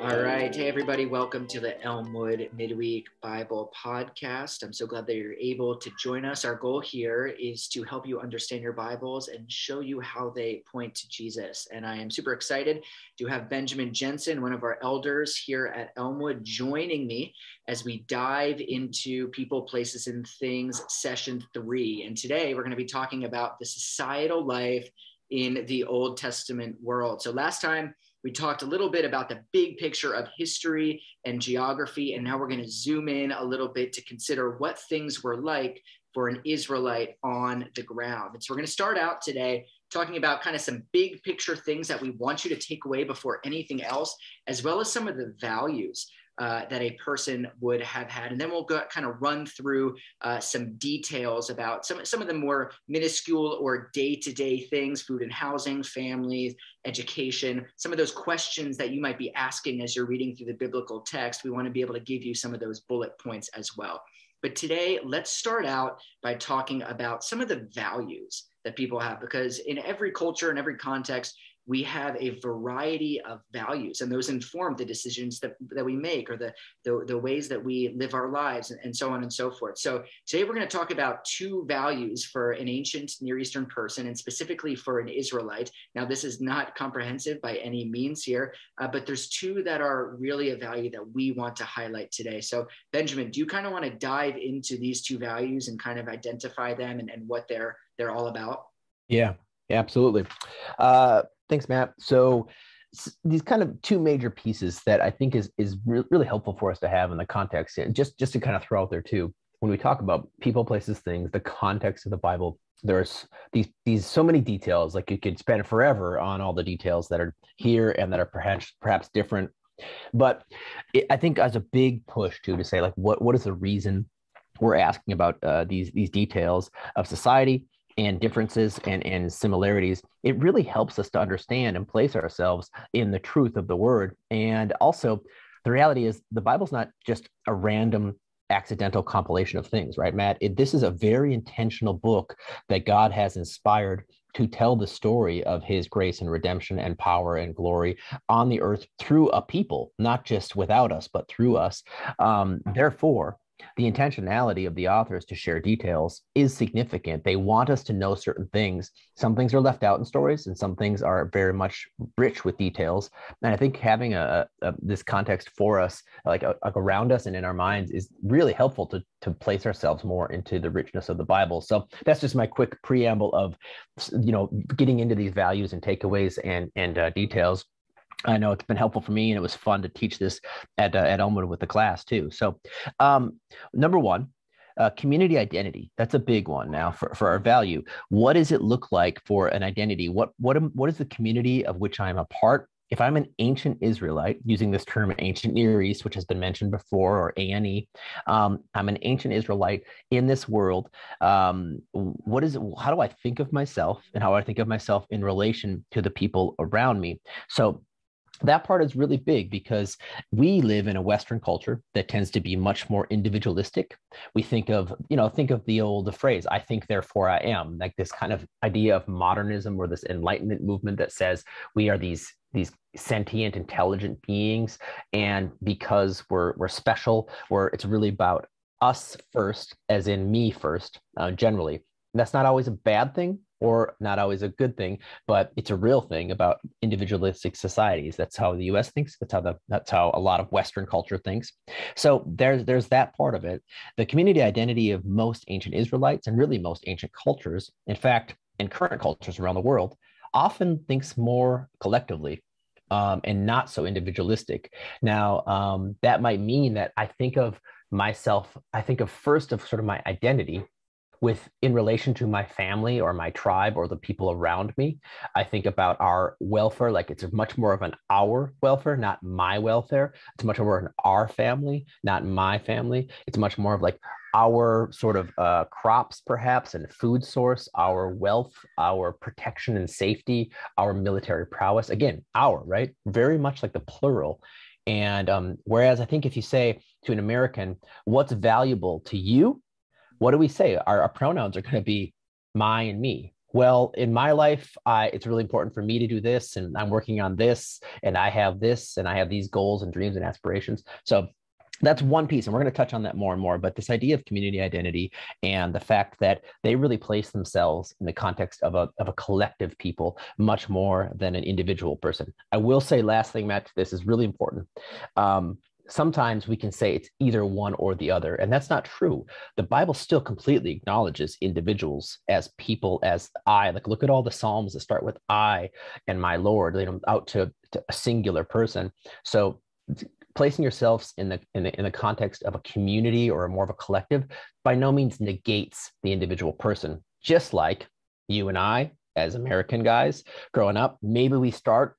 All right. Hey, everybody. Welcome to the Elmwood Midweek Bible Podcast. I'm so glad that you're able to join us. Our goal here is to help you understand your Bibles and show you how they point to Jesus. And I am super excited to have Benjamin Jensen, one of our elders here at Elmwood, joining me as we dive into People, Places, and Things, Session 3. And today we're going to be talking about the societal life in the Old Testament world. So last time, we talked a little bit about the big picture of history and geography, and now we're going to zoom in a little bit to consider what things were like for an Israelite on the ground. And so we're going to start out today talking about kind of some big picture things that we want you to take away before anything else, as well as some of the values that a person would have had. And then we'll go kind of run through some details about some of the more minuscule or day-to-day things: food and housing, families, education, some of those questions that you might be asking as you're reading through the biblical text. We want to be able to give you some of those bullet points as well. But today, let's start out by talking about some of the values that people have, because in every culture and every context, we have a variety of values, and those inform the decisions that we make, or the ways that we live our lives, and so on and so forth. So today we're going to talk about two values for an ancient Near Eastern person, and specifically for an Israelite. Now, this is not comprehensive by any means here, but there's two that are really a value that we want to highlight today. So Benjamin, do you kind of want to dive into these two values and kind of identify them and what they're all about? Yeah, absolutely. Thanks, Matt. So these kind of two major pieces that I think is really helpful for us to have in the context, and just to kind of throw out there too, when we talk about people, places, things, the context of the Bible, there's these so many details. Like, you could spend forever on all the details that are here and that are perhaps different. But I think as a big push too, to say, like, what is the reason we're asking about these details of society and differences and similarities. It really helps us to understand and place ourselves in the truth of the word. And also, the reality is the Bible's not just a random accidental compilation of things, right, Matt? This is a very intentional book that God has inspired to tell the story of his grace and redemption and power and glory on the earth through a people, not just without us, but through us. Therefore, the intentionality of the authors to share details is significant. They want us to know certain things. Some things are left out in stories, and some things are very much rich with details. And I think having this context for us, like around us and in our minds, is really helpful to place ourselves more into the richness of the Bible. So that's just my quick preamble of, getting into these values and takeaways and details. I know it's been helpful for me, and it was fun to teach this at Elmwood with the class too. So number one, community identity. That's a big one now for our value. What does it look like for an identity? What is the community of which I'm a part? If I'm an ancient Israelite, using this term ancient Near East, which has been mentioned before, or ANE, I'm an ancient Israelite in this world. How do I think of myself, and how I think of myself in relation to the people around me? So that part is really big, because we live in a Western culture that tends to be much more individualistic. We think of the old phrase, "I think, therefore I am," like this kind of idea of modernism, or this Enlightenment movement that says we are these sentient, intelligent beings, and because we're special, it's really about us first, as in me first, generally. That's not always a bad thing, or not always a good thing, but it's a real thing about individualistic societies. That's how the U.S. thinks. That's how a lot of Western culture thinks. So there's that part of it. The community identity of most ancient Israelites, and really most ancient cultures, in fact, in current cultures around the world, often thinks more collectively, and not so individualistic. Now, that might mean that I think of first of sort of my identity in relation to my family or my tribe or the people around me. I think about our welfare, like it's much more of an our welfare, not my welfare. It's much more an our family, not my family. It's much more of like our sort of crops, perhaps, and food source, our wealth, our protection and safety, our military prowess. Again, our, right? Very much like the plural. And whereas I think if you say to an American, what's valuable to you? What do we say? Our pronouns are going to be my and me, well, in my life, it's really important for me to do this, and I'm working on this, and I have this, and I have these goals and dreams and aspirations. So that's one piece, and we're going to touch on that more and more. But this idea of community identity and the fact that they really place themselves in the context of a collective people much more than an individual person. I will say, last thing, Matt, this is really important. Sometimes we can say it's either one or the other, and that's not true. The Bible still completely acknowledges individuals as people, as I. Like, look at all the Psalms that start with I and my Lord, out to a singular person. So placing yourselves in the context of a community or more of a collective by no means negates the individual person. Just like you and I, as American guys growing up, maybe we start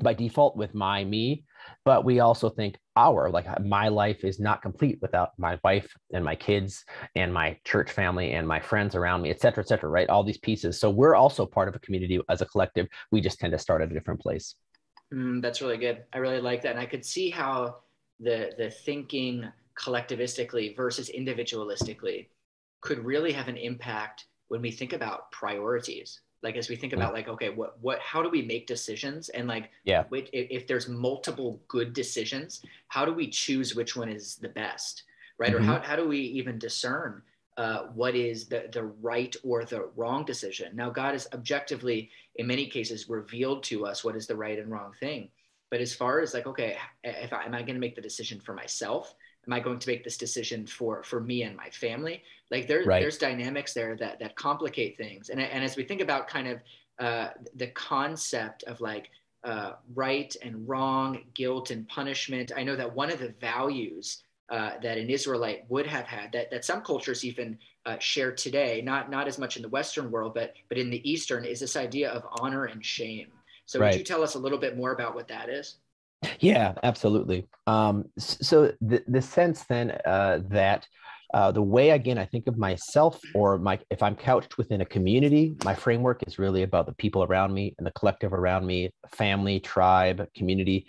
by default with my, me, but we also think my life is not complete without my wife and my kids and my church family and my friends around me, et cetera, right? All these pieces. So we're also part of a community as a collective. We just tend to start at a different place. That's really good. I really like that. And I could see how the thinking collectivistically versus individualistically could really have an impact when we think about priorities. Like, as we think about like, okay, how do we make decisions? And like, yeah, if there's multiple good decisions, how do we choose which one is the best, right? Mm-hmm. Or how do we even discern what is the right or the wrong decision? Now, God has objectively, in many cases, revealed to us what is the right and wrong thing. But as far as like, okay, am I going to make the decision for myself? Am I going to make this decision for me and my family? Like there's dynamics there that complicate things. And as we think about kind of the concept of like right and wrong, guilt and punishment, I know that one of the values that an Israelite would have had, that some cultures even share today, not as much in the Western world, but in the Eastern, is this idea of honor and shame. So would you tell us a little bit more about what that is? Yeah, absolutely. So the sense then that the way, again, I think of myself if I'm couched within a community, my framework is really about the people around me and the collective around me, family, tribe, community.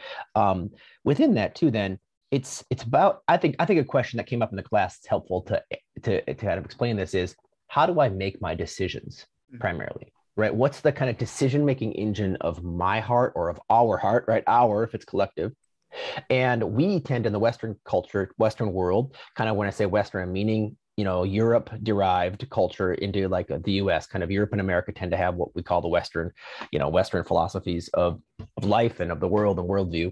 Within that too, then it's about, I think a question that came up in the class is helpful to kind of explain this is, how do I make my decisions primarily? Right? What's the kind of decision-making engine of my heart or of our heart, right? If it's collective. And we tend in the Western culture, Western world, kind of when I say Western, I'm meaning, Europe derived culture into like the US, kind of Europe and America tend to have what we call the Western philosophies of life and of the world and worldview.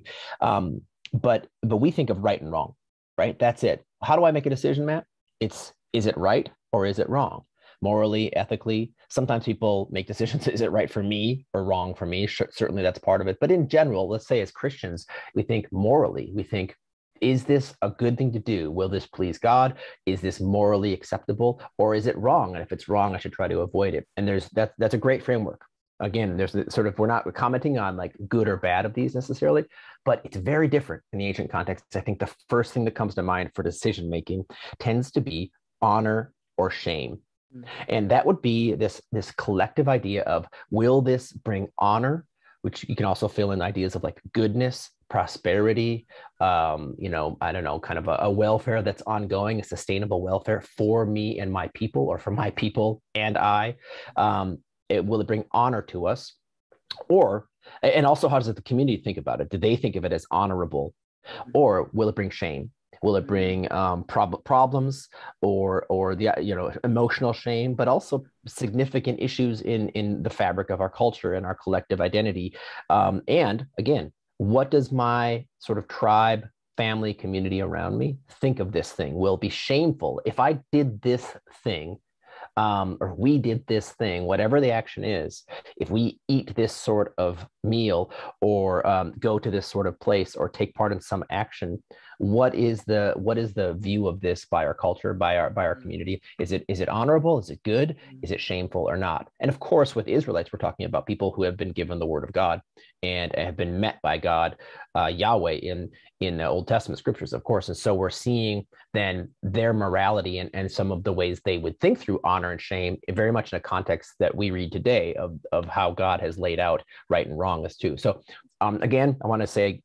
But we think of right and wrong, right? That's it. How do I make a decision, Matt? Is it right or is it wrong? Morally, ethically. Sometimes people make decisions. Is it right for me or wrong for me? Certainly that's part of it. But in general, let's say as Christians, we think morally, we think, is this a good thing to do? Will this please God? Is this morally acceptable? Or is it wrong? And if it's wrong, I should try to avoid it. And that's a great framework. Again, there's sort of, we're not commenting on like good or bad of these necessarily, but it's very different in the ancient context. I think the first thing that comes to mind for decision-making tends to be honor or shame. And that would be this collective idea of, will this bring honor, which you can also fill in ideas of like goodness, prosperity, I don't know, kind of a welfare that's ongoing, a sustainable welfare for me and my people, or for my people and I. Will it bring honor to us? And also, how does the community think about it? Do they think of it as honorable? Or will it bring shame? Will it bring problems or the emotional shame, but also significant issues in the fabric of our culture and our collective identity? And again, what does my sort of tribe, family, community around me think of this thing? Will it be shameful if I did this thing? Or we did this thing, whatever the action is, if we eat this sort of meal or go to this sort of place or take part in some action, what is the view of this by our culture, by our community? Is it honorable? Is it good? Is it shameful or not? And of course, with Israelites, we're talking about people who have been given the word of God and have been met by God, Yahweh, in the Old Testament scriptures, of course. And so we're seeing then their morality and some of the ways they would think through honor and shame, very much in a context that we read today of how God has laid out right and wrong as too. So again, I want to say,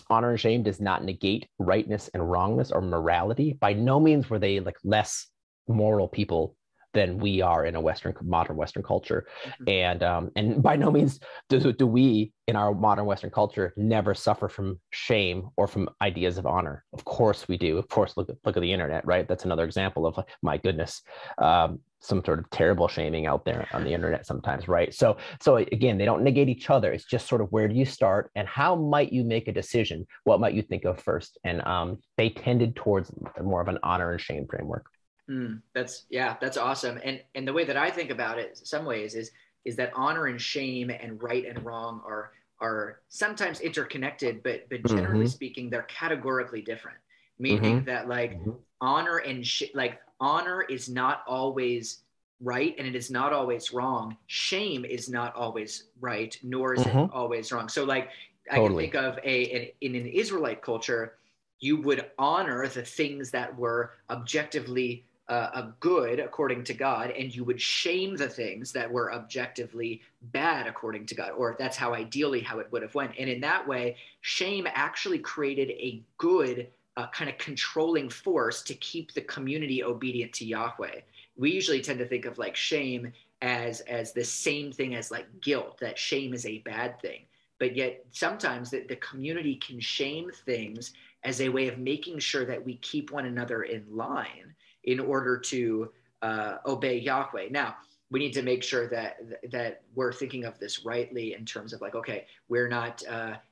honor and shame does not negate rightness and wrongness or morality. By no means were they like less moral people than we are in a modern Western culture. And by no means do we in our modern Western culture never suffer from shame or from ideas of honor. Of course we do. Of course, look at the internet, right? That's another example of, my goodness, some sort of terrible shaming out there on the internet sometimes, right? So again, they don't negate each other. It's just sort of, where do you start and how might you make a decision? What might you think of first? And they tended towards more of an honor and shame framework. That's awesome. And the way that I think about it, in some ways, is that honor and shame and right and wrong are sometimes interconnected, but generally speaking, they're categorically different. Meaning that honor and honor is not always right and it is not always wrong. Shame is not always right, nor is it always wrong. So I can think of in an Israelite culture, you would honor the things that were objectively good according to God, and you would shame the things that were objectively bad according to God, or that's how it would have went. And in that way, shame actually created a good kind of controlling force to keep the community obedient to Yahweh. We usually tend to think of shame as the same thing as guilt, that shame is a bad thing. But yet sometimes the community can shame things as a way of making sure that we keep one another in line in order to obey Yahweh. Now, we need to make sure that we're thinking of this rightly in terms of okay, we're not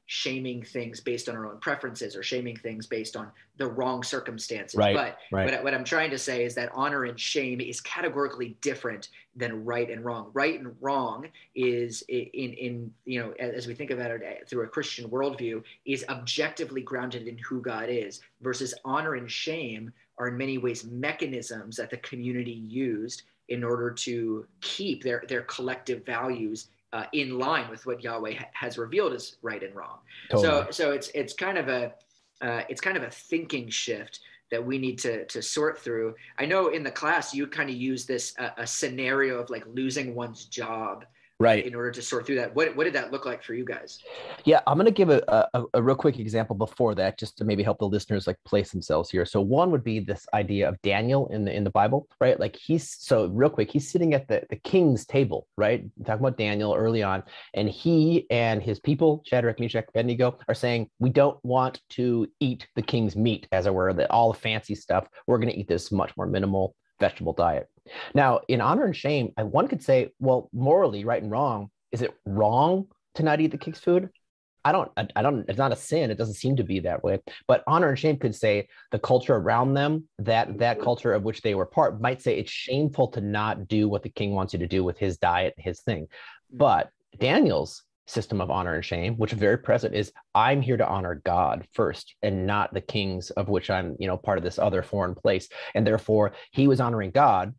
shaming things based on our own preferences or shaming things based on the wrong circumstances. Right. But what I'm trying to say is that honor and shame is categorically different than right and wrong. Right and wrong is in as we think about it through a Christian worldview, is objectively grounded in who God is, versus honor and shame are in many ways mechanisms that the community used in order to keep their collective values in line with what Yahweh has revealed as right and wrong. Totally. So it's kind of a thinking shift that we need to sort through. I know in the class you kind of use this a scenario of losing one's job, right, in order to sort through that. What did that look like for you guys? Yeah, I'm going to give a real quick example before that, just to maybe help the listeners place themselves here. So one would be this idea of Daniel in the Bible, right? He's sitting at the king's table, right? We're talking about Daniel early on, and he and his people, Shadrach, Meshach, Abednego, are saying, we don't want to eat the king's meat, as it were, all the fancy stuff. We're going to eat this much more minimal vegetable diet. Now, in honor and shame, one could say, well, morally, right and wrong, is it wrong to not eat the king's food? I don't, it's not a sin. It doesn't seem to be that way. But honor and shame could say the culture around them, that culture of which they were part, might say it's shameful to not do what the king wants you to do with his diet, his thing. But Daniel's system of honor and shame, which is very present, is I'm here to honor God first and not the kings of which I'm, part of this other foreign place. And therefore he was honoring God,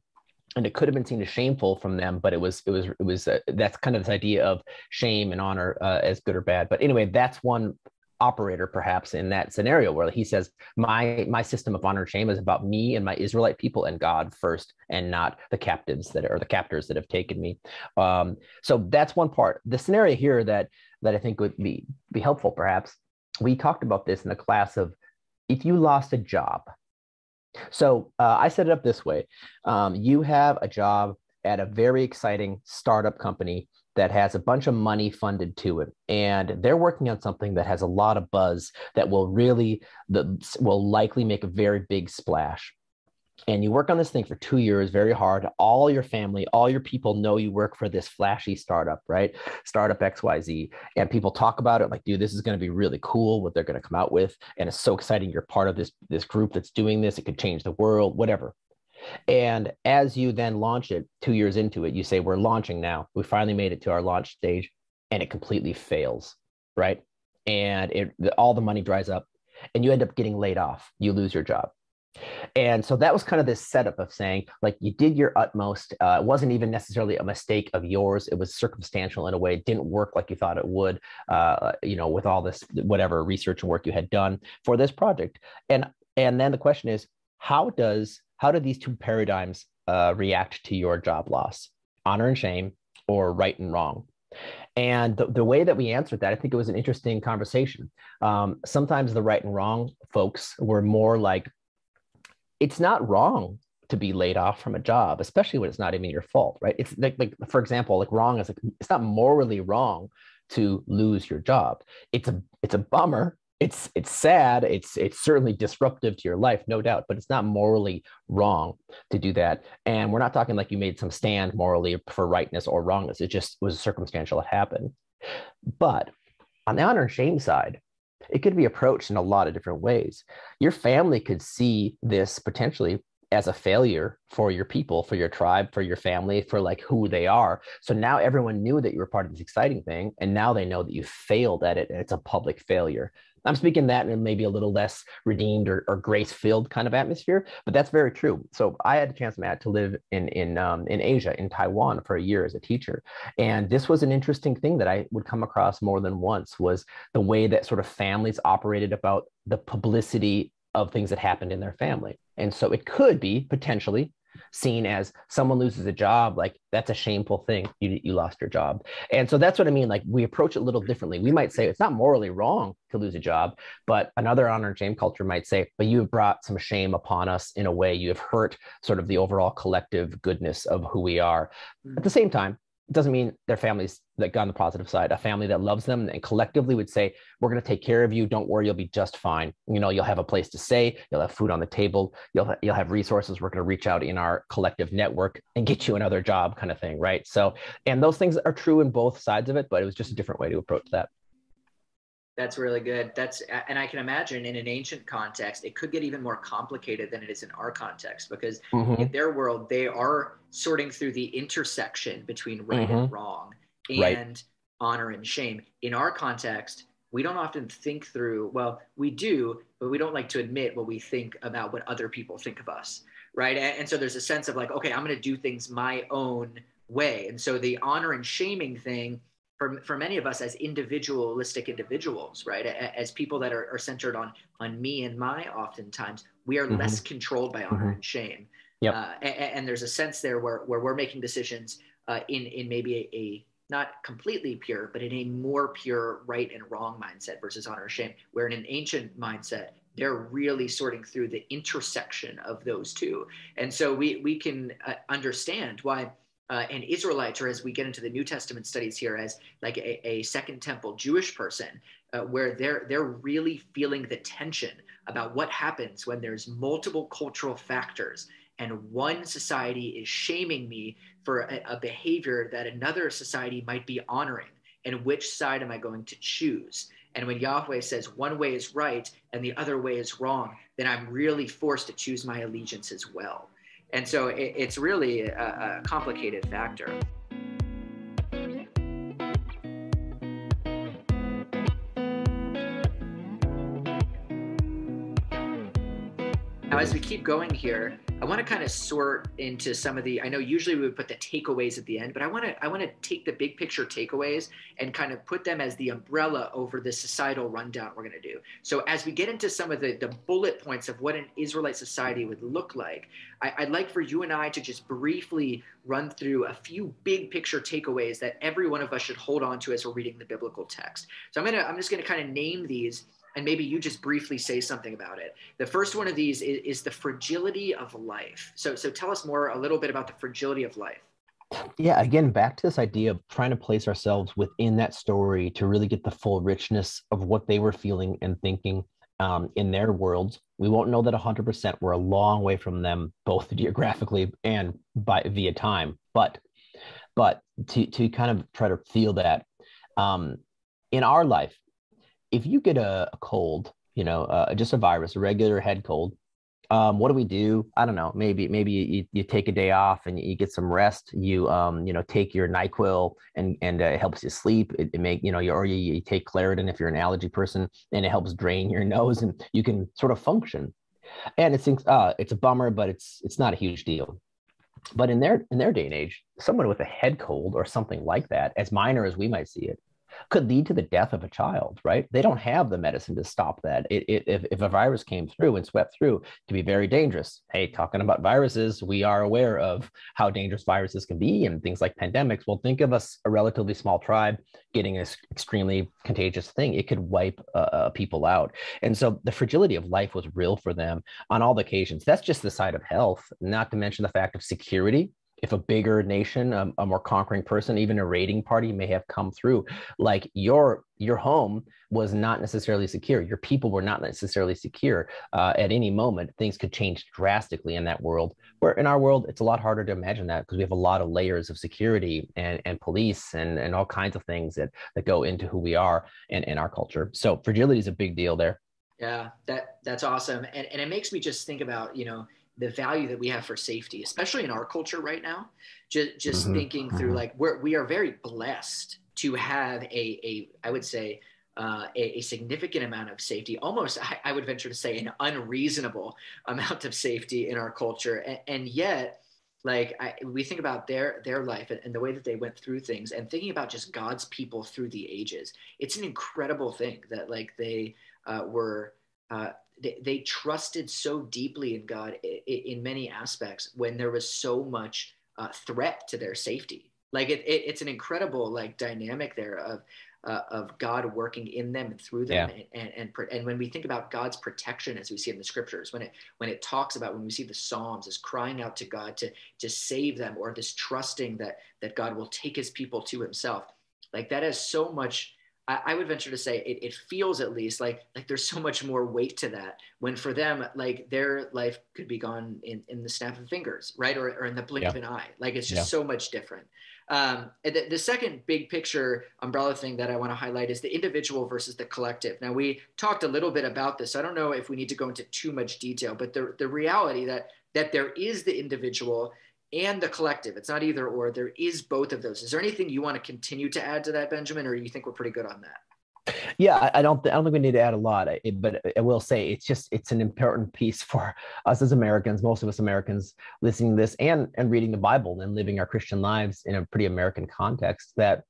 and it could have been seen as shameful from them, but it was that's kind of this idea of shame and honor as good or bad. But anyway, that's one operator perhaps in that scenario where he says, my system of honor and shame is about me and my Israelite people and God first, and not the captors that have taken me. So that's one part. The scenario here that I think would be helpful, perhaps, we talked about this in the class of if you lost a job. So I set it up this way. You have a job at a very exciting startup company that has a bunch of money funded to it, and they're working on something that has a lot of buzz that will likely make a very big splash. And you work on this thing for 2 years, very hard. All your family, all your people know you work for this flashy startup, right? Startup XYZ. And people talk about it dude, this is going to be really cool, what they're going to come out with. And it's so exciting. You're part of this group that's doing this. It could change the world, whatever. And as you then launch it, 2 years into it, you say, we're launching now. We finally made it to our launch stage, and it completely fails, right? And all the money dries up, and you end up getting laid off. You lose your job. And so that was kind of this setup of saying, you did your utmost. It wasn't even necessarily a mistake of yours. It was circumstantial in a way. It didn't work like you thought it would, with all this, whatever research and work you had done for this project. And then the question is, how do these two paradigms react to your job loss? Honor and shame, or right and wrong? And the way that we answered that, I think it was an interesting conversation. Sometimes the right and wrong folks were more it's not wrong to be laid off from a job, especially when it's not even your fault, right? It's like for example, like wrong is like, it's not morally wrong to lose your job. It's a bummer. It's sad. It's certainly disruptive to your life, no doubt, but it's not morally wrong to do that. And we're not talking like you made some stand morally for rightness or wrongness. It just was circumstantial. It happened. But on the honor and shame side, it could be approached in a lot of different ways. Your family could see this potentially as a failure for your people, for your tribe, for your family, for like who they are. So now everyone knew that you were part of this exciting thing, and now they know that you failed at it, and it's a public failure. I'm speaking that in maybe a little less redeemed or grace-filled kind of atmosphere, but that's very true. So I had a chance, Matt, to live in Asia, in Taiwan, for a year as a teacher, and this was an interesting thing that I would come across more than once, was the way that sort of families operated about the publicity of things that happened in their family. And so it could be potentially seen as someone loses a job, like that's a shameful thing. You lost your job. And so that's what I mean. Like we approach it a little differently. We might say it's not morally wrong to lose a job, but another honor and shame culture might say, but you have brought some shame upon us in a way. You have hurt sort of the overall collective goodness of who we are. At the same time, it doesn't mean their families that got on the positive side, a family that loves them and collectively would say, we're going to take care of you. Don't worry, you'll be just fine. You know, you'll have a place to stay. You'll have food on the table. You'll have resources. We're going to reach out in our collective network and get you another job, kind of thing, right? So, and those things are true in both sides of it, but it was just a different way to approach that. That's really good. And I can imagine in an ancient context, it could get even more complicated than it is in our context, because in their world, they are sorting through the intersection between right and wrong and honor and shame. In our context, we don't often think through, well, we do, but we don't like to admit what we think about what other people think of us, right? And so there's a sense of like, okay, I'm going to do things my own way. And so the honor and shaming thing, for many of us as individualistic individuals, right, as people that are centered on me and my, oftentimes, we are less controlled by honor and shame. Yep. And there's a sense there where we're making decisions in maybe a not completely pure, but in a more pure right and wrong mindset versus honor and shame, where in an ancient mindset, they're really sorting through the intersection of those two. And so we can understand why an Israelite, or as we get into the New Testament studies here, as like a Second Temple Jewish person, where they're really feeling the tension about what happens when there's multiple cultural factors and one society is shaming me for a behavior that another society might be honoring, and which side am I going to choose? And when Yahweh says one way is right and the other way is wrong, then I'm really forced to choose my allegiance as well. And so it's really a complicated factor. Now, as we keep going here, I want to kind of sort into some of I know usually we would put the takeaways at the end, but I want to take the big picture takeaways and kind of put them as the umbrella over the societal rundown we're going to do. So as we get into some of the bullet points of what an Israelite society would look like, I'd like for you and I to just briefly run through a few big picture takeaways that every one of us should hold on to as we're reading the biblical text. So I'm just going to kind of name these, and maybe you just briefly say something about it. The first one of these is the fragility of life. So tell us a little bit about the fragility of life. Yeah, again, back to this idea of trying to place ourselves within that story to really get the full richness of what they were feeling and thinking in their worlds. We won't know that 100%. We're a long way from them, both geographically and via time. But to kind of try to feel that in our life, if you get a cold, just a virus, a regular head cold, what do we do? I don't know. Maybe you take a day off and you get some rest. You take your NyQuil and it helps you sleep. It or you take Claritin if you're an allergy person, and it helps drain your nose and you can sort of function. And it's a bummer, but it's not a huge deal. But in their day and age, someone with a head cold or something like that, as minor as we might see it, could lead to the death of a child, right? They don't have the medicine to stop that. If a virus came through and swept through, it could be very dangerous. Hey, talking about viruses, we are aware of how dangerous viruses can be and things like pandemics. Well, think of us, a relatively small tribe, getting an extremely contagious thing. It could wipe people out. And so the fragility of life was real for them on all occasions. That's just the side of health, not to mention the fact of security. If a bigger nation, a more conquering person, even a raiding party may have come through, like your home was not necessarily secure. Your people were not necessarily secure. At any moment, things could change drastically in that world. Where in our world, it's a lot harder to imagine that because we have a lot of layers of security and police and all kinds of things that go into who we are and in our culture. So fragility is a big deal there. Yeah, that's awesome. And it makes me just think about, the value that we have for safety, especially in our culture right now. Just thinking through, like, we are very blessed to have I would say, a significant amount of safety, almost, I would venture to say, an unreasonable amount of safety in our culture. And yet, like, we think about their life and the way that they went through things, and thinking about just God's people through the ages. It's an incredible thing that, like, they were they trusted so deeply in God in many aspects when there was so much threat to their safety. Like, it's an incredible, like, dynamic there of God working in them and through them. Yeah. And when we think about God's protection, as we see in the scriptures, when it talks about, when we see the Psalms as crying out to God to save them, or this trusting that God will take his people to himself, like, that has so much. I would venture to say it feels, at least, like there's so much more weight to that, when for them, like, their life could be gone in the snap of fingers, right? Or in the blink of an eye. Like, it's just so much different. The second big picture umbrella thing that I want to highlight is the individual versus the collective. Now, we talked a little bit about this. I don't know if we need to go into too much detail, but the reality that there is the individual and the collective. It's not either or. There is both of those. Is there anything you want to continue to add to that, Benjamin, or you think we're pretty good on that? Yeah, I don't think we need to add a lot, but I will say it's an important piece for us as Americans, most of us Americans listening to this and reading the Bible and living our Christian lives in a pretty American context, that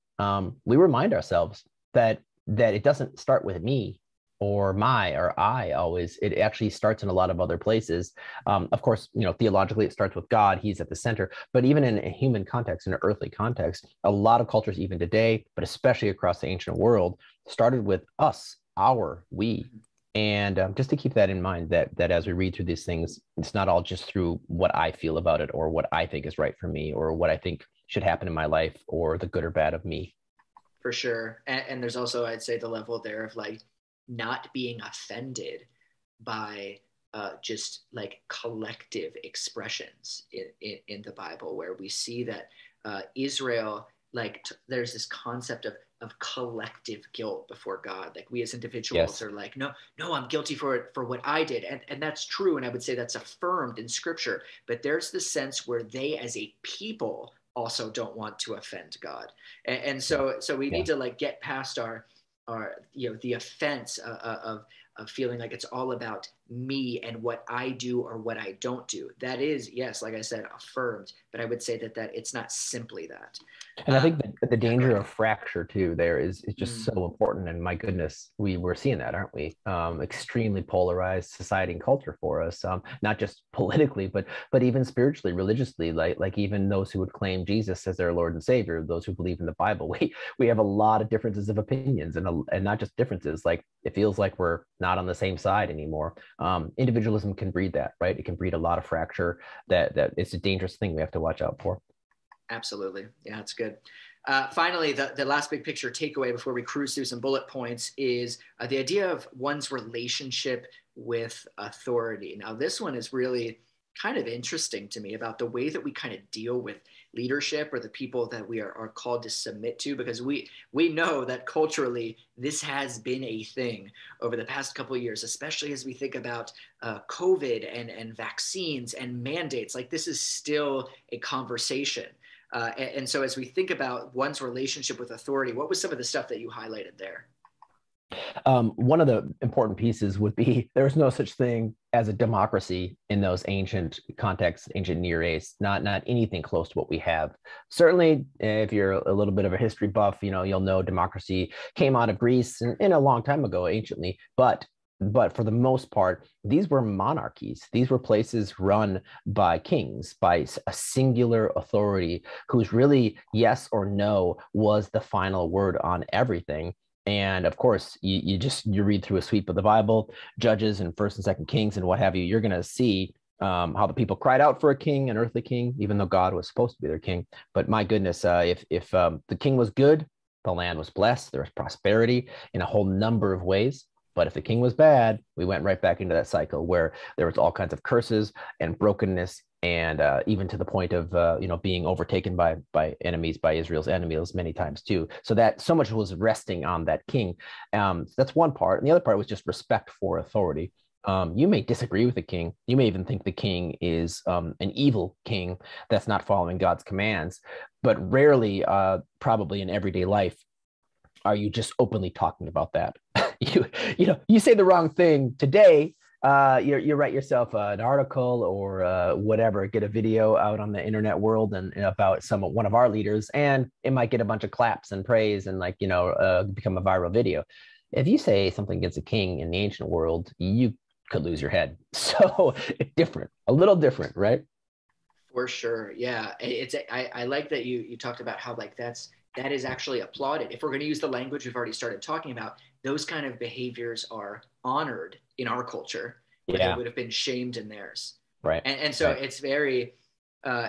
we remind ourselves that it doesn't start with me or my or I always. It actually starts in a lot of other places. Of course, theologically, it starts with God. He's at the center. But even in a human context, in an earthly context, a lot of cultures, even today, but especially across the ancient world, started with us, we. And just to keep that in mind, that as we read through these things, it's not all just through what I feel about it or what I think is right for me or what I think should happen in my life or the good or bad of me. For sure. And there's also, I'd say, the level there of, like, not being offended by just, like, collective expressions in the Bible, where we see that Israel, like, there's this concept of collective guilt before God. Like, we as individuals are like, no, I'm guilty for what I did. And that's true. And I would say that's affirmed in scripture, but there's the sense where they as a people also don't want to offend God. And so we need to, like, get past our the offense of feeling like it's all about me and what I do or what I don't do. That is, yes, like I said, affirmed, but I would say that it's not simply that. And I think that the danger of fracture too there is just so important. And my goodness, we're seeing that, aren't we? Extremely polarized society and culture for us, not just politically, but even spiritually, religiously. Like even those who would claim Jesus as their Lord and Savior, those who believe in the Bible, we have a lot of differences of opinions, and not just differences. Like, it feels like we're not on the same side anymore. Individualism can breed that, right? It can breed a lot of fracture. That it's a dangerous thing we have to watch out for. Absolutely. Yeah, that's good. Finally, the last big picture takeaway before we cruise through some bullet points is the idea of one's relationship with authority. Now, this one is really kind of interesting to me, about the way that we kind of deal with leadership or the people that we are called to submit to, because we know that culturally this has been a thing over the past couple of years, especially as we think about COVID and vaccines and mandates. Like, this is still a conversation. And so as we think about one's relationship with authority, what was some of the stuff that you highlighted there? One of the important pieces would be there was no such thing as a democracy in those ancient contexts, ancient Near East, not anything close to what we have. Certainly, if you're a little bit of a history buff, you'll know democracy came out of Greece and a long time ago, anciently, but for the most part, these were monarchies. These were places run by kings, by a singular authority whose really yes or no was the final word on everything. And of course, you read through a sweep of the Bible, Judges and First and Second Kings and what have you. You're going to see how the people cried out for a king, an earthly king, even though God was supposed to be their king. But my goodness, if the king was good, the land was blessed. There was prosperity in a whole number of ways. But if the king was bad, we went right back into that cycle where there was all kinds of curses and brokenness, and even to the point of being overtaken by enemies, by Israel's enemies many times too. So that so much was resting on that king. That's one part, and the other part was just respect for authority. You may disagree with the king. You may even think the king is an evil king that's not following God's commands. But rarely, probably in everyday life, are you just openly talking about that? You say the wrong thing today, you write yourself an article or whatever, get a video out on the internet world and about one of our leaders, and it might get a bunch of claps and praise and become a viral video. If you say something against a king in the ancient world, you could lose your head. So different, a little different, right? For sure. Yeah. I like that you talked about how that is actually applauded. If we're going to use the language we've already started talking about, those kind of behaviors are honored in our culture, where they would have been shamed in theirs. Right. And so right.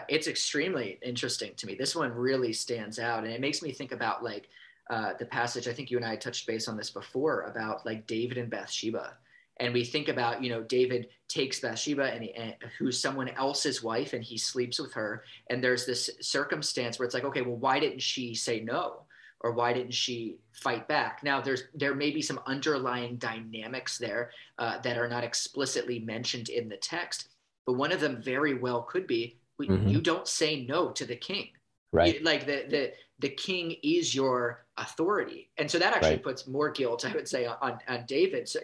it's extremely interesting to me. This one really stands out. And it makes me think about the passage, I think you and I touched base on this before, about David and Bathsheba. And we think about, David takes Bathsheba and who's someone else's wife, and he sleeps with her. And there's this circumstance where it's okay, well, why didn't she say no? Or why didn't she fight back? Now, there may be some underlying dynamics there that are not explicitly mentioned in the text, but one of them very well could be, you don't say no to the king. Right. The king is your authority. And so that actually puts more guilt, I would say, on David. So,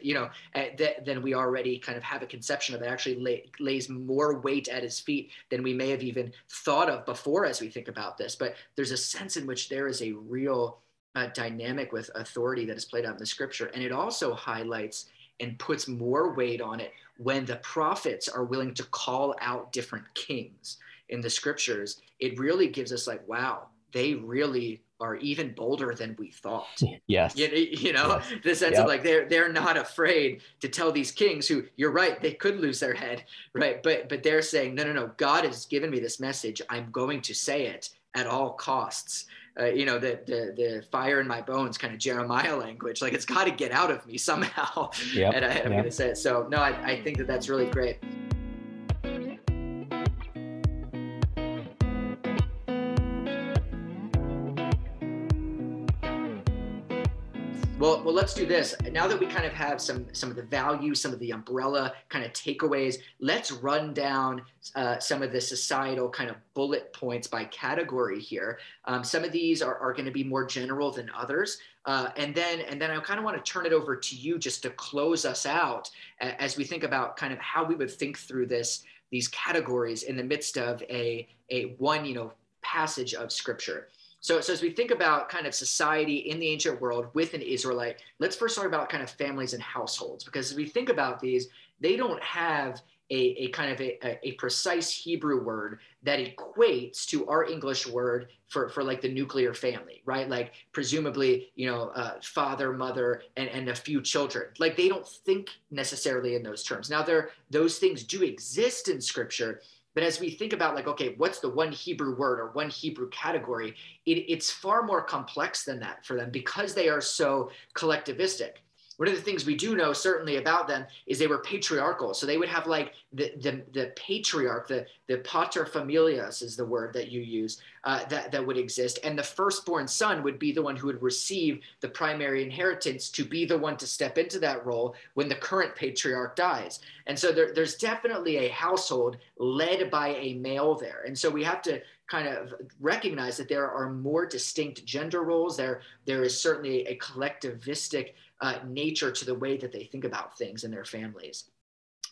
than we already kind of have a conception of. It actually lays more weight at his feet than we may have even thought of before as we think about this. But there's a sense in which there is a real dynamic with authority that is played out in the scripture. And it also highlights and puts more weight on it when the prophets are willing to call out different kings in the scriptures. It really gives us wow, they really are even bolder than we thought. Yes. Yes. The sense of they're not afraid to tell these kings who, you're right, they could lose their head, right? But they're saying, no, God has given me this message. I'm going to say it at all costs. The fire in my bones, kind of Jeremiah language, it's got to get out of me somehow. Yep. And I'm going to say it. So no, I think that's really great. Well, let's do this. Now that we kind of have some of the values, some of the umbrella kind of takeaways, let's run down some of the societal kind of bullet points by category here. Some of these are going to be more general than others. And then I kind of want to turn it over to you just to close us out as we think about kind of how we would think through these categories in the midst of a one, passage of scripture. So as we think about kind of society in the ancient world with an Israelite, let's first talk about kind of families and households, because as we think about these, they don't have a kind of a precise Hebrew word that equates to our English word for the nuclear family, right? Presumably, father, mother, and a few children. They don't think necessarily in those terms. Now, those things do exist in scripture. But as we think about okay, what's the one Hebrew word or one Hebrew category, it's far more complex than that for them because they are so collectivistic. One of the things we do know certainly about them is they were patriarchal. So they would have the patriarch, the pater familias is the word that you use, that would exist. And the firstborn son would be the one who would receive the primary inheritance to be the one to step into that role when the current patriarch dies. And so there's definitely a household led by a male there. And so we have to kind of recognize that there are more distinct gender roles. There is certainly a collectivistic nature to the way that they think about things in their families.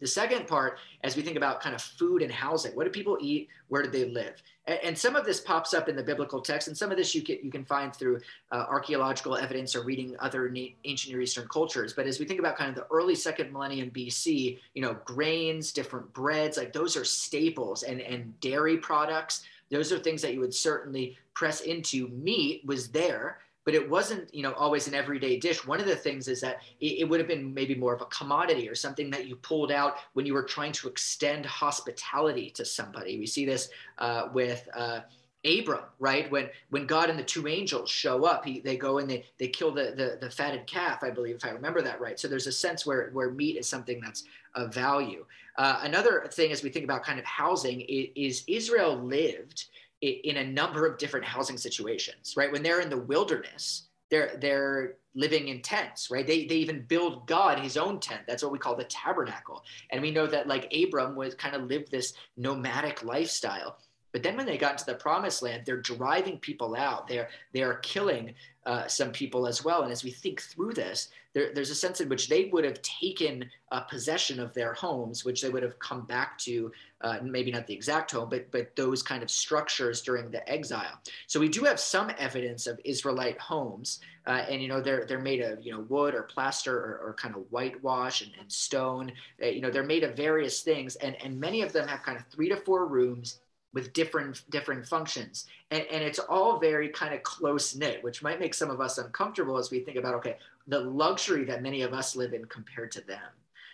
The second part, as we think about kind of food and housing, what do people eat? Where do they live? And some of this pops up in the biblical text, and some of this you can find through archaeological evidence or reading other ancient Near Eastern cultures. But as we think about kind of the early second millennium BC, grains, different breads, like those are staples, and dairy products. Those are things that you would certainly press into. Meat was there, but it wasn't, always an everyday dish. One of the things is that it would have been maybe more of a commodity or something that you pulled out when you were trying to extend hospitality to somebody. We see this with Abram, right? When God and the two angels show up, they go and they kill the fatted calf, I believe, if I remember that right. So there's a sense where meat is something that's of value. Another thing as we think about kind of housing is Israel lived in a number of different housing situations, right? When they're in the wilderness, they're living in tents, right? They even build God his own tent. That's what we call the tabernacle. And we know that like Abram was kind of lived this nomadic lifestyle. But then when they got into the promised land, they're driving people out. They are killing some people as well. And as we think through this, there's a sense in which they would have taken possession of their homes, which they would have come back to, maybe not the exact home, but those kind of structures during the exile. So we do have some evidence of Israelite homes, and they're made of wood or plaster or kind of whitewash and stone. They're made of various things, and many of them have kind of 3 to 4 rooms with different functions. And it's all very kind of close knit, which might make some of us uncomfortable as we think about, okay, the luxury that many of us live in compared to them.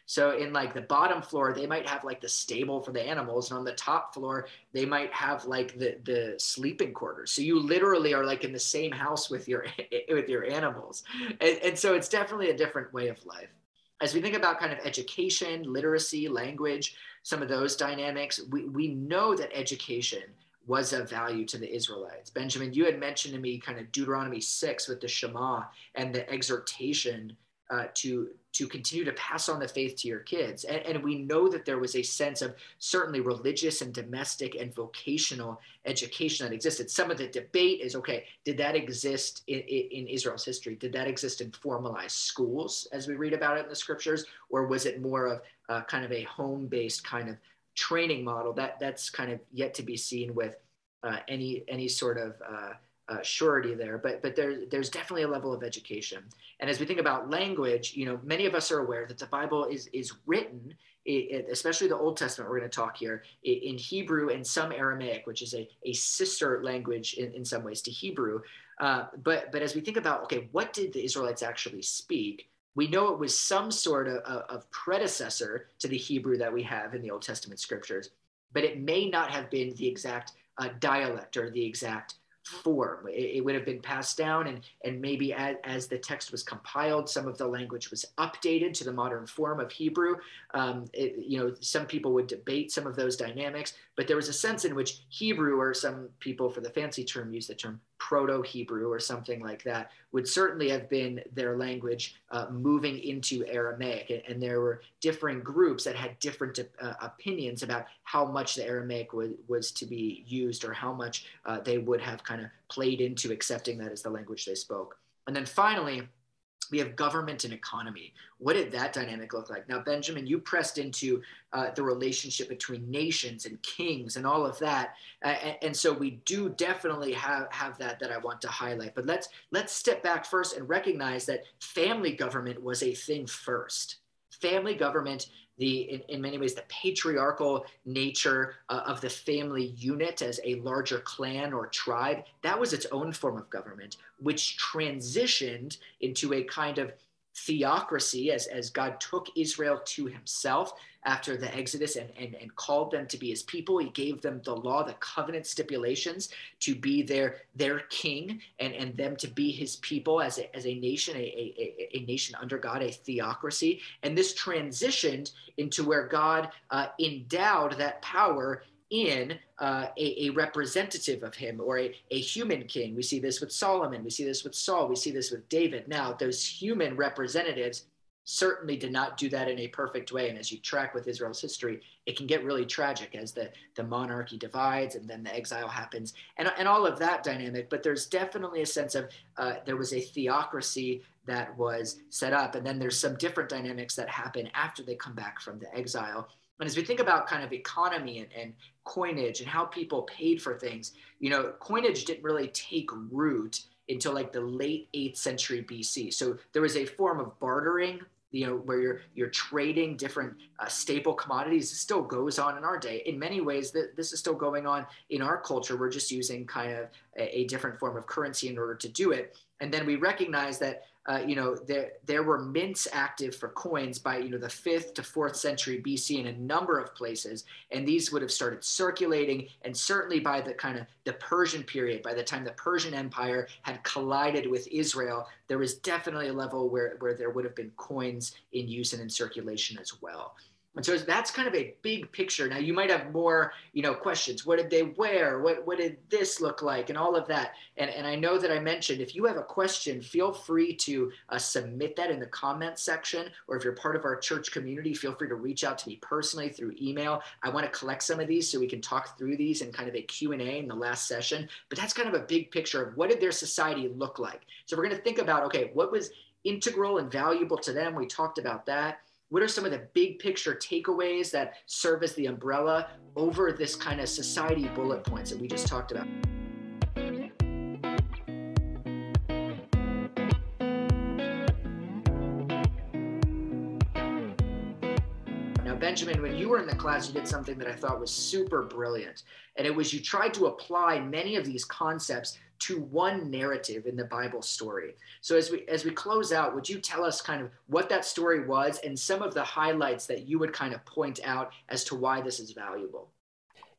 So in like the bottom floor, they might have like the stable for the animals. And on the top floor, they might have like the sleeping quarters. So you literally are like in the same house with your animals. And so it's definitely a different way of life. As we think about kind of education, literacy, language, some of those dynamics, we know that education was of value to the Israelites. Benjamin, you had mentioned to me kind of Deuteronomy 6 with the Shema and the exhortation to continue to pass on the faith to your kids. And we know that there was a sense of certainly religious and domestic and vocational education that existed. Some of the debate is, okay, did that exist in Israel's history? Did that exist in formalized schools as we read about it in the scriptures? Or was it more of kind of a home-based kind of training model? That's kind of yet to be seen with any sort of surety there, but there's definitely a level of education. And as we think about language, many of us are aware that the Bible is written, especially the Old Testament, we're going to talk here, in Hebrew and some Aramaic, which is a sister language in some ways to Hebrew. But as we think about, okay, what did the Israelites actually speak? We know it was some sort of predecessor to the Hebrew that we have in the Old Testament scriptures, but it may not have been the exact dialect or the exact form. It would have been passed down, and maybe as the text was compiled, some of the language was updated to the modern form of Hebrew. Some people would debate some of those dynamics, but there was a sense in which Hebrew, or some people for the fancy term use the term Proto-Hebrew or something like that, would certainly have been their language moving into Aramaic. And there were differing groups that had different opinions about how much the Aramaic was to be used, or how much they would have kind of played into accepting that as the language they spoke. And then finally, we have government and economy. What did that dynamic look like? Now, Benjamin, you pressed into the relationship between nations and kings and all of that. And so we do definitely have that I want to highlight. But let's step back first and recognize that family government was a thing first. Family government, in many ways, the patriarchal nature of the family unit as a larger clan or tribe, that was its own form of government, which transitioned into a kind of theocracy as God took Israel to himself after the Exodus and called them to be his people. He gave them the law, the covenant stipulations to be their king, and them to be his people as a nation, a nation under God, a theocracy. And this transitioned into where God endowed that power in a representative of him, or a human king. We see this with Solomon. We see this with Saul. We see this with David. Now, those human representatives certainly did not do that in a perfect way. And as you track with Israel's history, it can get really tragic as the monarchy divides and then the exile happens and all of that dynamic. But there's definitely a sense of there was a theocracy that was set up. And then there's some different dynamics that happen after they come back from the exile. And as we think about kind of economy and coinage and how people paid for things, coinage didn't really take root until like the late 8th century BC. So there was a form of bartering, where you're trading different staple commodities. It still goes on in our day. In many ways, this is still going on in our culture. We're just using kind of a different form of currency in order to do it. And then we recognize that there were mints active for coins by the 5th to 4th century BC in a number of places, and these would have started circulating. And certainly by the kind of the Persian period, by the time the Persian Empire had collided with Israel, there was definitely a level where there would have been coins in use and in circulation as well. And so that's kind of a big picture. Now you might have more, questions. What did they wear? What did this look like? And all of that. And I know that I mentioned, if you have a question, feel free to submit that in the comments section. Or if you're part of our church community, feel free to reach out to me personally through email. I want to collect some of these so we can talk through these in kind of a Q&A in the last session. But that's kind of a big picture of what did their society look like? So we're going to think about, okay, what was integral and valuable to them? We talked about that. What are some of the big picture takeaways that serve as the umbrella over this kind of society bullet points that we just talked about? Now, Benjamin, when you were in the class, you did something that I thought was super brilliant. And it was you tried to apply many of these concepts to one narrative in the Bible story. So as we close out, would you tell us kind of what that story was and some of the highlights that you would kind of point out as to why this is valuable?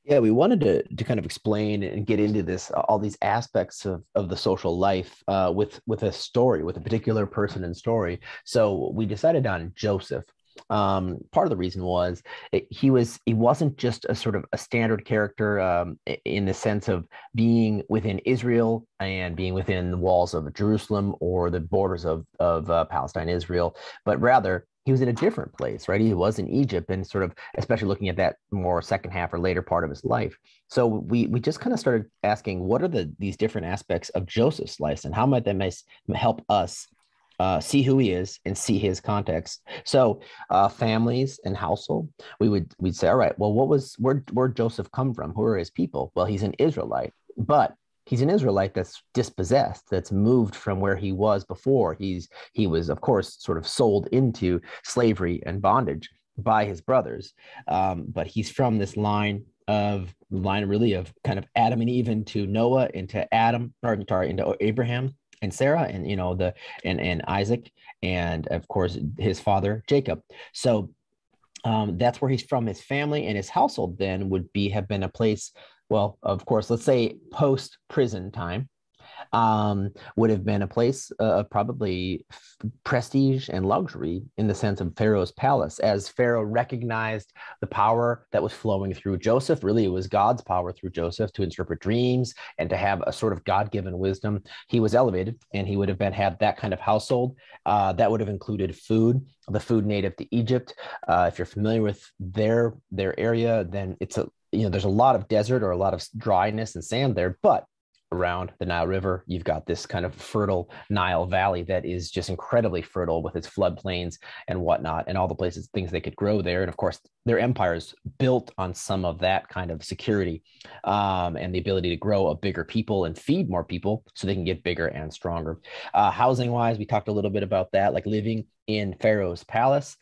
Yeah, we wanted to kind of explain and get into this, all these aspects of the social life with a story, with a particular person and story. So we decided on Joseph. Part of the reason was he wasn't just a sort of a standard character in the sense of being within Israel and being within the walls of Jerusalem or the borders of Palestine, Israel, but rather he was in a different place, right? He was in Egypt, and sort of, especially looking at that more second half or later part of his life. So we just kind of started asking, what are these different aspects of Joseph's life, and how might that help us see who he is and see his context? So families and household, we'd say, all right, well, where'd Joseph come from? Who are his people? Well, he's an Israelite, but he's an Israelite that's dispossessed, that's moved from where he was before. He was, of course, sort of sold into slavery and bondage by his brothers. But he's from this line really of kind of Adam and Eve into Noah, into Abraham and Sarah, and and Isaac, and of course his father Jacob. So that's where he's from. His family and his household then have been a place. Well, of course, let's say post-prison time, would have been a place of probably prestige and luxury in the sense of Pharaoh's palace, as Pharaoh recognized the power that was flowing through Joseph. Really, it was God's power through Joseph to interpret dreams and to have a sort of God-given wisdom. He was elevated, and he would have had that kind of household. That would have included the food native to Egypt. If you're familiar with their area, then there's a lot of desert or a lot of dryness and sand there, but around the Nile River, you've got this kind of fertile Nile Valley that is just incredibly fertile with its floodplains and whatnot, and all the things they could grow there. And of course, their empires built on some of that kind of security and the ability to grow a bigger people and feed more people so they can get bigger and stronger. Housing-wise, we talked a little bit about that, like living in Pharaoh's palace.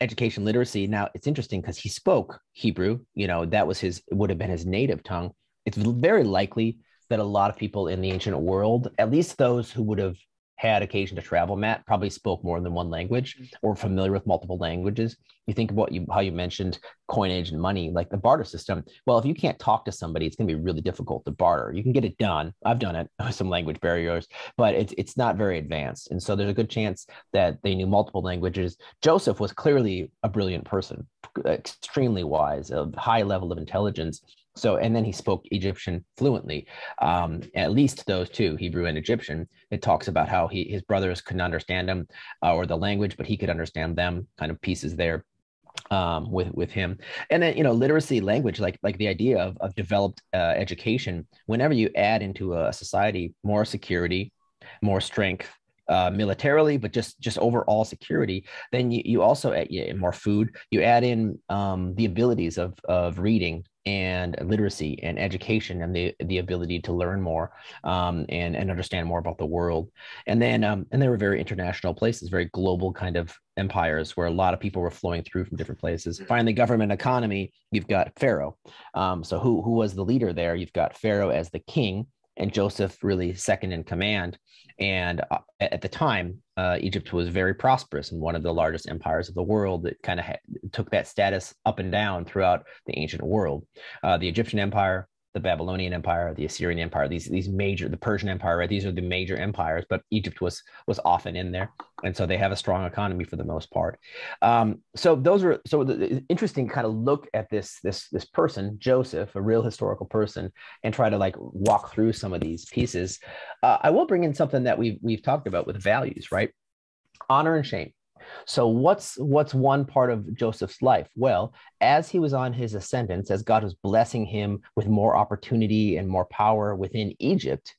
Education, literacy. Now, it's interesting because he spoke Hebrew. That would have been his native tongue. It's very likely that a lot of people in the ancient world, at least those who would have had occasion to travel, Matt, probably spoke more than one language or familiar with multiple languages. You think about how you mentioned coinage and money, like the barter system. Well, if you can't talk to somebody, it's going to be really difficult to barter. You can get it done. I've done it with some language barriers, but it's not very advanced. And so there's a good chance that they knew multiple languages. Joseph was clearly a brilliant person, extremely wise, a high level of intelligence. So, and then he spoke Egyptian fluently, at least those two, Hebrew and Egyptian. It talks about how his brothers couldn't understand him or the language, but he could understand them, kind of pieces there with him. And then, literacy, language, like the idea of developed education. Whenever you add into a society more security, more strength, militarily, but just overall security. Then you also add more food. You add in the abilities of reading and literacy and education and the ability to learn more and understand more about the world. And then and they were very international places, very global kind of empires where a lot of people were flowing through from different places. Finally, government economy, you've got Pharaoh. So who was the leader there? You've got Pharaoh as the king and Joseph really second in command. And at the time, Egypt was very prosperous and one of the largest empires of the world that kind of took that status up and down throughout the ancient world. The Egyptian Empire, the Babylonian Empire, the Assyrian Empire, these major, the Persian Empire, right? These are the major empires, but Egypt was often in there, and so they have a strong economy for the most part. So the interesting kind of look at this person, Joseph, a real historical person, and try to like walk through some of these pieces. I will bring in something that we've talked about with values, right? Honor and shame. So what's one part of Joseph's life? Well, as he was on his ascendance, as God was blessing him with more opportunity and more power within Egypt,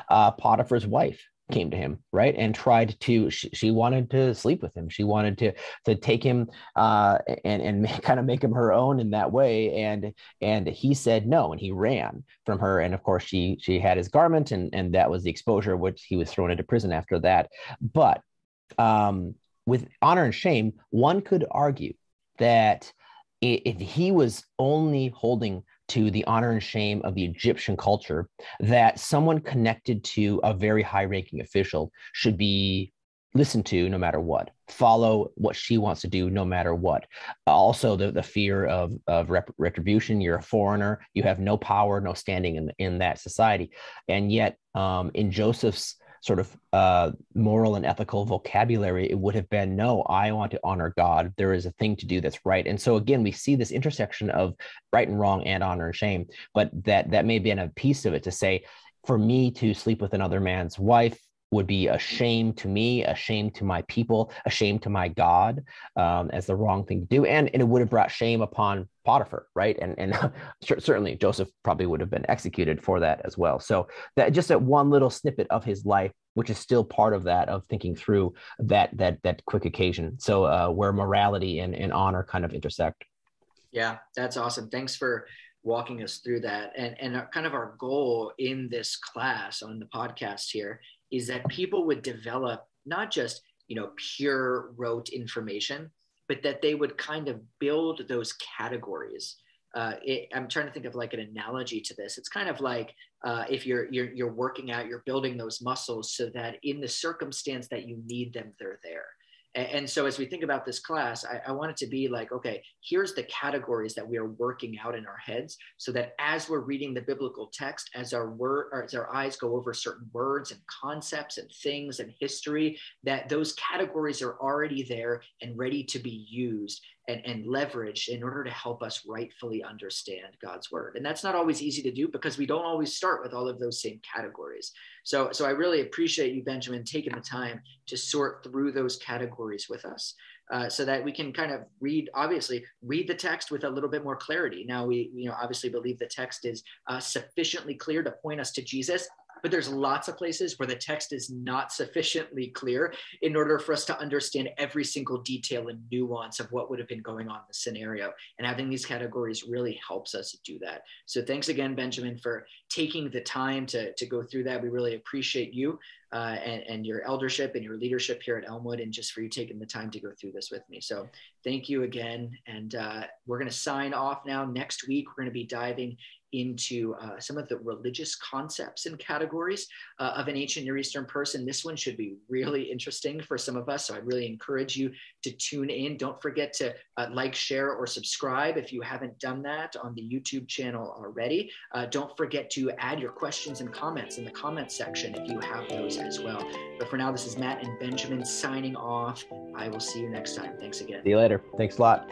Potiphar's wife came to him, right, and tried to. She wanted to sleep with him. She wanted to take him and kind of make him her own in that way. And he said no, and he ran from her. And of course, she had his garment, and that was the exposure, which he was thrown into prison after that. But with honor and shame, one could argue that if he was only holding to the honor and shame of the Egyptian culture, that someone connected to a very high-ranking official should be listened to no matter what, follow what she wants to do no matter what. Also, the fear of retribution. You're a foreigner, you have no power, no standing in that society. And yet, in Joseph's sort of moral and ethical vocabulary, it would have been, no, I want to honor God. There is a thing to do that's right. And so again, we see this intersection of right and wrong and honor and shame, but that may be a piece of it to say, for me to sleep with another man's wife would be a shame to me, a shame to my people, a shame to my God, as the wrong thing to do. And it would have brought shame upon Potiphar, right? And certainly Joseph probably would have been executed for that as well. So that just that one little snippet of his life, which is still part of that, of thinking through that quick occasion. So where morality and honor kind of intersect. Yeah, that's awesome. Thanks for walking us through that. And kind of our goal in this class on the podcast here is that people would develop not just, pure rote information, but that they would kind of build those categories. I'm trying to think of like an analogy to this. It's kind of like if you're working out, you're building those muscles so that in the circumstance that you need them, they're there. And so as we think about this class, I want it to be like, okay, here's the categories that we are working out in our heads so that as we're reading the biblical text, as our eyes go over certain words and concepts and things and history, that those categories are already there and ready to be used and leveraged in order to help us rightfully understand God's word. And that's not always easy to do because we don't always start with all of those same categories. So I really appreciate you, Benjamin, taking the time to sort through those categories with us so that we can kind of read the text with a little bit more clarity. Now, we obviously believe the text is sufficiently clear to point us to Jesus, but there's lots of places where the text is not sufficiently clear in order for us to understand every single detail and nuance of what would have been going on in the scenario. And having these categories really helps us do that. So thanks again, Benjamin, for taking the time to go through that. We really appreciate you and your eldership and your leadership here at Elmwood, and just for you taking the time to go through this with me. So thank you again. And we're going to sign off now. Next week, we're going to be diving into some of the religious concepts and categories of an ancient Near Eastern person. This one should be really interesting for some of us, so I'd really encourage you to tune in. Don't forget to like, share, or subscribe if you haven't done that on the YouTube channel already. Don't forget to add your questions and comments in the comments section if you have those as well. But for now, this is Matt and Benjamin signing off. I will see you next time. Thanks again. See you later. Thanks a lot.